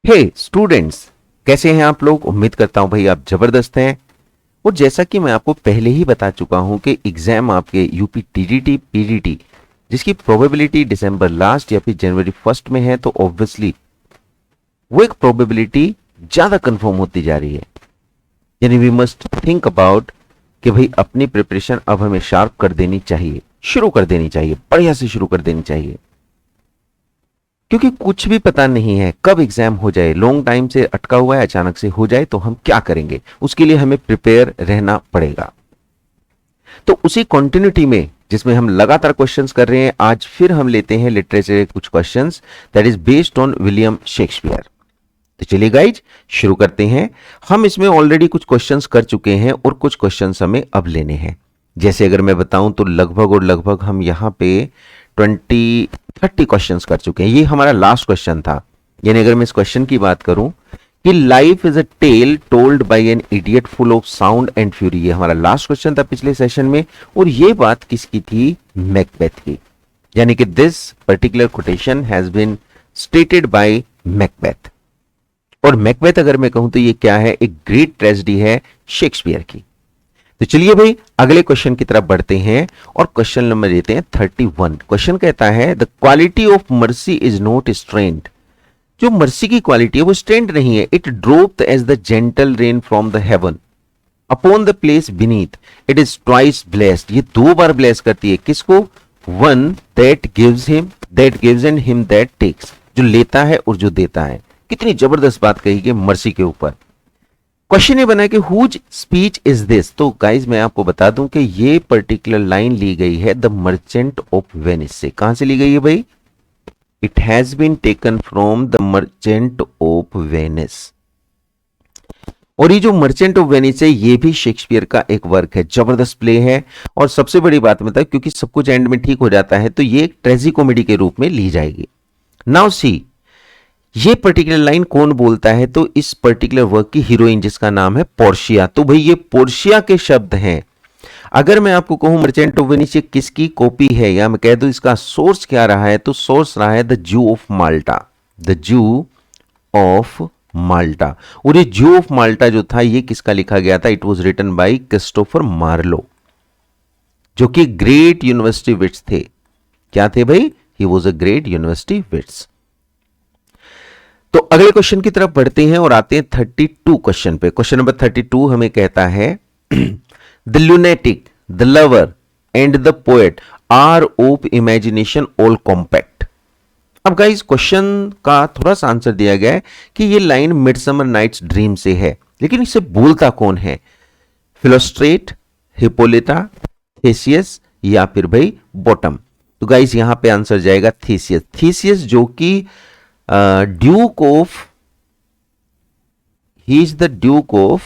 हे students, कैसे हैं आप लोग। उम्मीद करता हूं भाई आप जबरदस्त हैं। और जैसा कि मैं आपको पहले ही बता चुका हूं कि एग्जाम आपके यूपी टीजीटी पीजीटी जिसकी प्रोबेबिलिटी दिसंबर लास्ट या फिर जनवरी फर्स्ट में है, तो ऑब्वियसली वो एक प्रोबेबिलिटी ज्यादा कंफर्म होती जा रही है। यानी वी मस्ट थिंक अबाउट कि भाई अपनी प्रिपरेशन अब हमें शार्प कर देनी चाहिए, शुरू कर देनी चाहिए, बढ़िया से शुरू कर देनी चाहिए, क्योंकि कुछ भी पता नहीं है कब एग्जाम हो जाए। लॉन्ग टाइम से अटका हुआ है, अचानक से हो जाए तो हम क्या करेंगे। उसके लिए हमें प्रिपेयर रहना पड़ेगा। तो उसी कंटिन्यूटी में जिसमें हम लगातार क्वेश्चंस कर रहे हैं, आज फिर हम लेते हैं लिटरेचर के कुछ questions that is based on William Shakespeare. तो चलिए गाइज शुरू करते हैं। हम इसमें ऑलरेडी कुछ क्वेश्चंस कर चुके हैं और कुछ क्वेश्चंस हमें अब लेने हैं। जैसे अगर मैं बताऊं तो लगभग और लगभग हम यहां पे 20-30 क्वेश्चंस कर चुके हैं। ये हमारा लास्ट क्वेश्चन था। यानी अगर मैं इस क्वेश्चन की बात करूं कि life is a tale told by an idiot full of sound and fury, ये हमारा लास्ट क्वेश्चन था पिछले सेशन में। और ये बात किसकी थी? मैकबेथ की। यानी कि this particular quotation has been stated by Macbeth. और मैकबेथ अगर मैं कहूं तो ये क्या है? एक ग्रेट ट्रेजेडी है शेक्सपियर की। तो चलिए भाई अगले क्वेश्चन की तरफ बढ़ते हैं और क्वेश्चन नंबर लेते हैं 31। क्वेश्चन कहता है the quality of mercy is not strained. जो मर्सी की क्वालिटी है वो स्ट्रेंड नहीं है। It dropped as the gentle rain from the heaven upon the place beneath, it is twice blessed. ये दो बार ब्लेस करती है किसको? One that gives and him that takes, जो लेता है और जो देता है। कितनी जबरदस्त बात कही कि मर्सी के ऊपर। क्वेश्चन ये बना कि हुज स्पीच इज दिस। तो गाइज मैं आपको बता दूं कि ये पर्टिकुलर लाइन ली गई है द मर्चेंट ऑफ वेनिस से। कहां से ली गई है भाई? It has been taken from the Merchant of Venice. और ये जो मर्चेंट ऑफ वेनिस है ये भी शेक्सपियर का एक वर्क है, जबरदस्त प्ले है। और सबसे बड़ी बात मतलब क्योंकि सब कुछ एंड में ठीक हो जाता है तो ये एक ट्रेजी कॉमेडी के रूप में ली जाएगी। नाउ सी, ये पर्टिकुलर लाइन कौन बोलता है? तो इस पर्टिकुलर वर्क की हीरोइन जिसका नाम है पोर्शिया। तो भाई ये पोर्शिया के शब्द हैं। अगर मैं आपको कहूं मर्चेंट ऑफ वेनिस ये किसकी कॉपी है, या मैं कह दूं इसका सोर्स क्या रहा है, तो सोर्स रहा है the zoo of Malta. The zoo of माल्टा। और ये जू ऑफ माल्टा जो था ये किसका लिखा गया था? It was written by Christopher Marlowe, जो कि ग्रेट यूनिवर्सिटी विट्स थे। क्या थे भाई? He was a great University Wits. तो अगले क्वेश्चन की तरफ बढ़ते हैं और आते हैं 32 क्वेश्चन पे। क्वेश्चन नंबर 32 हमें कहता है the lunatic, the lover and the poet are of imagination all compact. अब गाइस क्वेश्चन का थोड़ा सा आंसर दिया गया है कि ये लाइन मिडसमर नाइट्स ड्रीम से है, लेकिन इसे बोलता कौन है? फिलोस्ट्रेट, हिपोलिटा, थेसियस या फिर भाई बॉटम। तो गाइस यहां पे आंसर जाएगा थेसियस। थेसियस जो कि Duke of, he is the Duke of,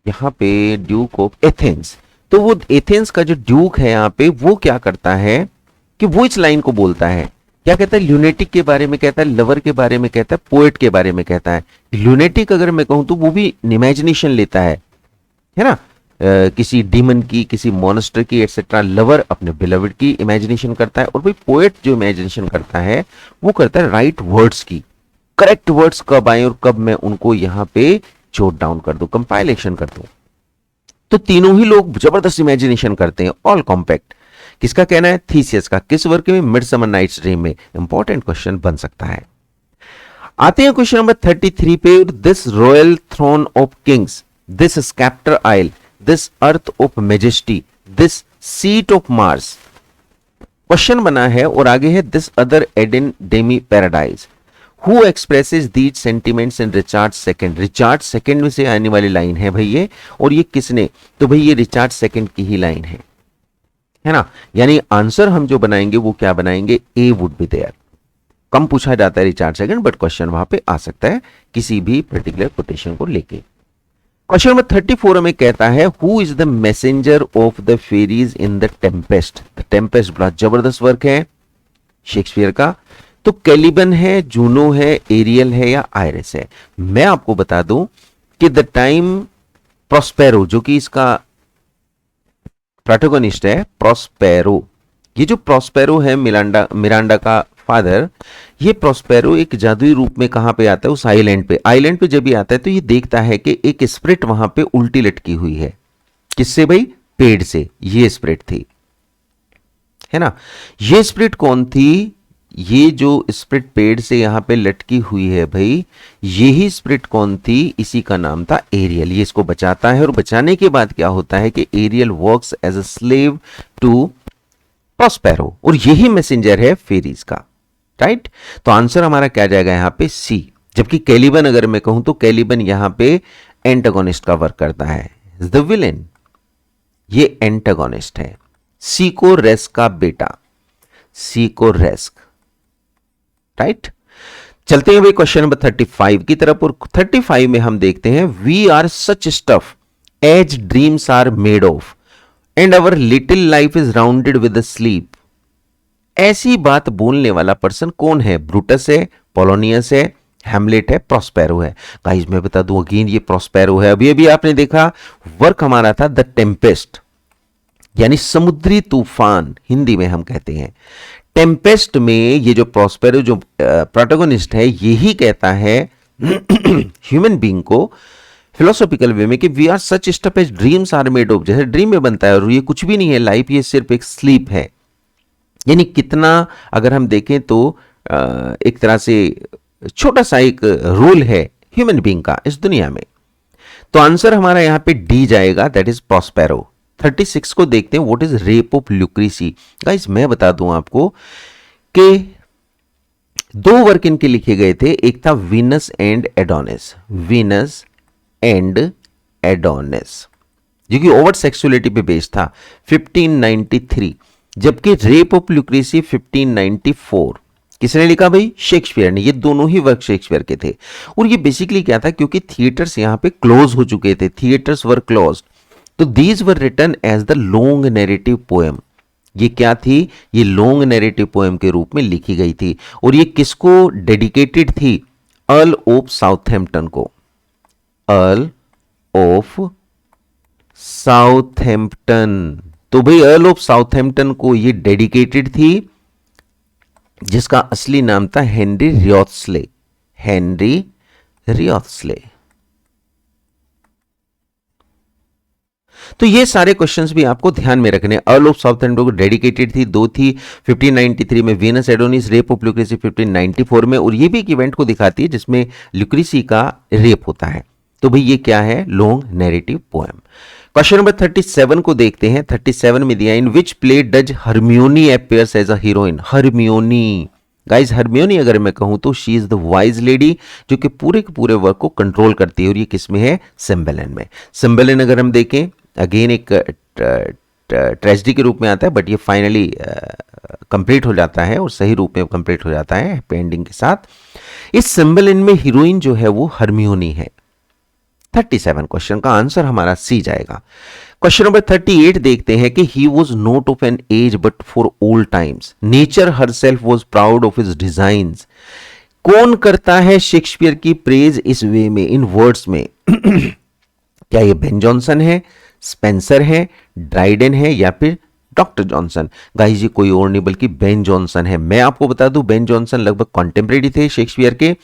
यहां पे ड्यूक ऑफ एथेंस। तो वो एथेंस का जो ड्यूक है यहां पे वो क्या करता है कि वो इस लाइन को बोलता है। क्या कहता है? ल्यूनेटिक के बारे में कहता है, लवर के बारे में कहता है, पोएट के बारे में कहता है। ल्यूनेटिक अगर मैं कहूं तो वो भी इमेजिनेशन लेता है ना, किसी डीमन की, किसी मॉन्स्टर की एटसेट्रा। लवर अपने बिलवड की इमेजिनेशन करता है। और भाई पोएट जो इमेजिनेशन करता है वो करता है राइट वर्ड्स की। करेक्ट वर्ड्स कब आए और कब मैं उनको यहां पे जॉट डाउन कर दूं, कंपाइलेशन कर दूं। तो तीनों ही लोग जबरदस्त इमेजिनेशन करते हैं, ऑल कॉम्पैक्ट। किसका कहना है? थीसियस का। किस वर्क में? मिडसमर नाइट्स ड्रीम में। इंपॉर्टेंट क्वेश्चन बन सकता है। आते हैं क्वेश्चन नंबर 33 पे। This royal throne of kings, this sceptred isle, this earth of majesty, this seat of Mars. Question बना है और आगे है this other Eden demi paradise. Who expresses these sentiments in Richard second. Richard second में से आने वाली line है भाई ये। और ये किसने? तो भाई ये रिचार्ड सेकंड की ही लाइन है ना। यानी आंसर हम जो बनाएंगे वो क्या बनाएंगे? ए वुड बी देयर। कम पूछा जाता है रिचार्ड सेकंड, बट क्वेश्चन वहां पे आ सकता है किसी भी पर्टिकुलर कोटेशन को लेके। क्वेश्चन नंबर 34 में कहता है who is the messenger of the fairies in the Tempest. The Tempest बड़ा जबरदस्त वर्क है शेक्सपियर का। तो कैलिबन है, जूनो है, एरियल है या आयरिस है। मैं आपको बता दूं कि द टाइम प्रोस्पेरो, जो कि इसका प्रोटोगोनिस्ट है, प्रोस्पेरो, ये जो प्रोस्पेरो है मिरांडा का फादर, ये प्रोस्पेरो एक जादुई रूप में कहां पे आता है? उस आइलैंड पे। आइलैंड पे जब ये आता है तो ये देखता है कि एक स्प्रिट वहां पे उल्टी लटकी हुई है। किससे भाई? पेड़ से। ये स्प्रिट थी, है ना। ये स्प्रिट कौन थी? ये जो स्प्रिट पेड़ से यहां पे लटकी हुई है भाई, यही स्प्रिट कौन थी? इसी का नाम था एरियल। ये इसको बचाता है और बचाने के बाद क्या होता है कि Ariel works as a slave to Prospero, और यही मैसेंजर है फेरीज का, राइट। तो आंसर हमारा क्या जाएगा यहां पे? सी। जबकि कैलिबन अगर मैं कहूं तो कैलिबन यहां पे एंटागोनिस्ट का वर्क करता है, द विलेन, ये एंटागोनिस्ट है। सीको रेस्क का बेटा, सीको रेस्क, राइट। चलते हैं भाई क्वेश्चन नंबर 35 की तरफ, और 35 में हम देखते हैं we are such stuff as dreams are made of and our little life is rounded with sleep. ऐसी बात बोलने वाला पर्सन कौन है? ब्रूटस है, पोलोनियस है, हैमलेट है, प्रोस्पेरो है। गाइस मैं बता दूं अगेन, ये प्रोस्पेरो है। अभी अभी आपने देखा वर्क हमारा था द टेम्पेस्ट, यानी समुद्री तूफान हिंदी में हम कहते हैं। टेम्पेस्ट में ये जो प्रोस्पेरो जो प्रोटोगोनिस्ट है, यही कहता है ह्यूमन बीइंग को फिलोसॉफिकल वे में कि we are such stuff as dreams are made of, जैसे ड्रीम में बनता है, और ये कुछ भी नहीं है लाइफ, ये सिर्फ एक स्लीप है। यानी कितना अगर हम देखें तो एक तरह से छोटा सा एक रोल है ह्यूमन बीइंग का इस दुनिया में। तो आंसर हमारा यहां पे डी जाएगा, दैट इज प्रोस्पेरो। 36 को देखते हैं, what is rape of Lucrece. Guys मैं बता दूं आपको कि दो वर्क इनके लिखे गए थे, एक था Venus and Adonis, Venus and Adonis, जो कि ओवर सेक्सुअलिटी पे बेस्ड था, 1593। जबकि रेप ऑफ ल्यूक्रेसी 1594। किसने लिखा भाई? शेक्सपियर ने। ये दोनों ही वर्क शेक्सपियर के थे। और ये बेसिकली क्या था, क्योंकि थिएटर्स यहां पे क्लोज हो चुके थे, थिएटर्स वर क्लोज्ड, तो these were written as the long narrative poem. ये क्या थी? ये लॉन्ग नैरेटिव पोएम के रूप में लिखी गई थी। और ये किसको डेडिकेटेड थी? अर्ल ऑफ साउथहैम्पटन को, अर्ल ऑफ साउथहैम्पटन। तो भाई अर्ल ऑफ साउथहैम्पटन को ये डेडिकेटेड थी, जिसका असली नाम था हेनरी रियोथस्ले, हेनरी रियोथस्ले। तो ये सारे क्वेश्चंस भी आपको ध्यान में रखने। अर्ल ऑफ साउथहैम्पटन को डेडिकेटेड थी, दो थी, 1593 में वीनस एडोनिस, रेप ऑफ ल्यूक्रेसी 1594 में। और ये भी एक इवेंट को दिखाती है जिसमें ल्यूक्रेसी का रेप होता है। तो भाई ये क्या है? Long narrative poem. Question number 37 को देखते हैं। 37 में दिया, in which play does Hermione appears as a heroine. Hermione, guys Hermione अगर मैं कहूं तो she is the wise lady, जो कि पूरे के पूरे वर्क को कंट्रोल करती है। और ये किस में है? सिम्बेलिन में। सिम्बेलिन अगर हम देखें अगेन एक ट्रेजेडी के रूप में आता है, बट ये फाइनली कंप्लीट हो जाता है और सही रूप में कंप्लीट हो जाता है हैप्पी एंडिंग के साथ। इस सिम्बेलिन में हीरोइन जो है वो हरमियोनी है। 37 क्वेश्चन का आंसर हमारा सी जाएगा। क्वेश्चन नंबर 38 देखते हैं कि he was not of an age but for old times, nature herself was proud of his designs. कौन करता है शेक्सपियर की प्रेज इस वे में, इन वर्ड्स में? क्या ये बेन जॉनसन है, स्पेंसर है, ड्राइडन है, या फिर डॉक्टर जॉनसन? गाइस ये कोई और नहीं बल्कि बेन जॉनसन है। मैं आपको बता दूं बेन जॉनसन लगभग कॉन्टेम्परेरी थे शेक्सपियर के।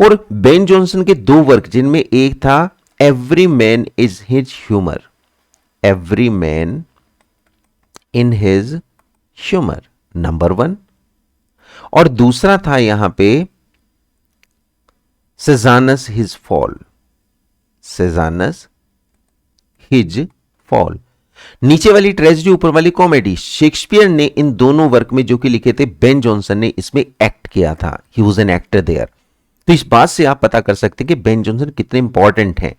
और बेन जॉनसन के दो वर्क, जिनमें एक था every man is his humour, every man in his humour number 1, और दूसरा था यहां पे सेजानस हिज फॉल, सेजानस हिज फॉल। नीचे वाली ट्रेजेडी, ऊपर वाली कॉमेडी। शेक्सपियर ने इन दोनों वर्क में जो कि लिखे थे, बेन जॉनसन ने इसमें एक्ट किया था, he was an actor there. तो इस बात से आप पता कर सकते हैं कि बेन जॉनसन कितने इंपॉर्टेंट हैं,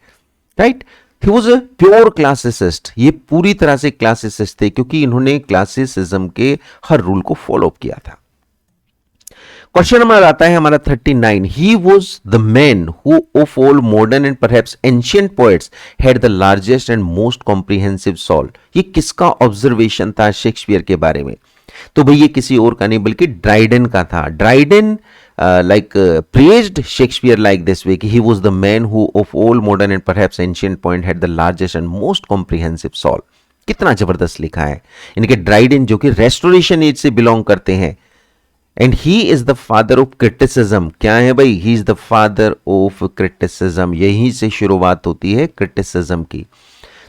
right. He was a pure classicist, ये पूरी तरह से क्लासिसिस्ट थे, क्योंकि इन्होंने क्लासिसिज्म के हर रूल को फॉलो किया था। क्वेश्चन नंबर आता है हमारा 39, he was the man who of all modern and perhaps ancient poets had the largest and most comprehensive soul. ये किसका ऑब्जर्वेशन था शेक्सपियर के बारे में? तो भाई ये किसी और का नहीं बल्कि ड्राइडन का था। Dryden praised Shakespeare like this way कि he was the man who of all modern and perhaps ancient poet had the largest and most comprehensive soul। कितना जबरदस्त लिखा है। इनके ड्राइडन जो कि रेस्टोरेशन एज से बिलोंग करते हैं, and he is the father of criticism. क्या है भाई? He is the father of criticism. यहीं से शुरुआत होती है क्रिटिसिज्म की।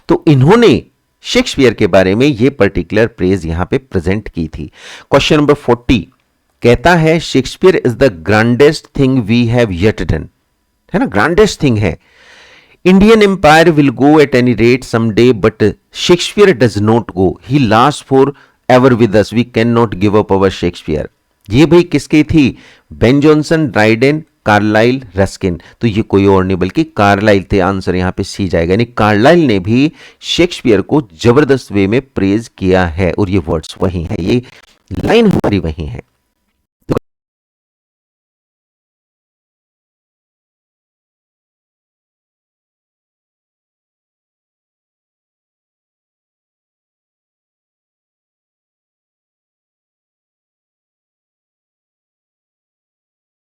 तो इन्होंने शेक्सपियर के बारे में ये पर्टिकुलर प्रेज यहां पे प्रेजेंट की थी। क्वेश्चन नंबर 40 कहता है Shakespeare is the grandest thing we have yet done, है ना, ग्रांडेस्ट थिंग है। Indian empire will go at any rate someday but Shakespeare does not go, he last for ever with us, we can not give up our Shakespeare. ये भाई किसकी थी? Ben Jonson, Dryden, Carlyle, Ruskin. तो ये कोई और नहीं बल्कि कार्लाइल थे। आंसर यहां पे सी जाएगा, यानी कार्लाइल ने भी शेक्सपियर को जबरदस्त वे में प्रेज किया है। और ये वर्ड्स वही है, ये लाइन हमारी वही है।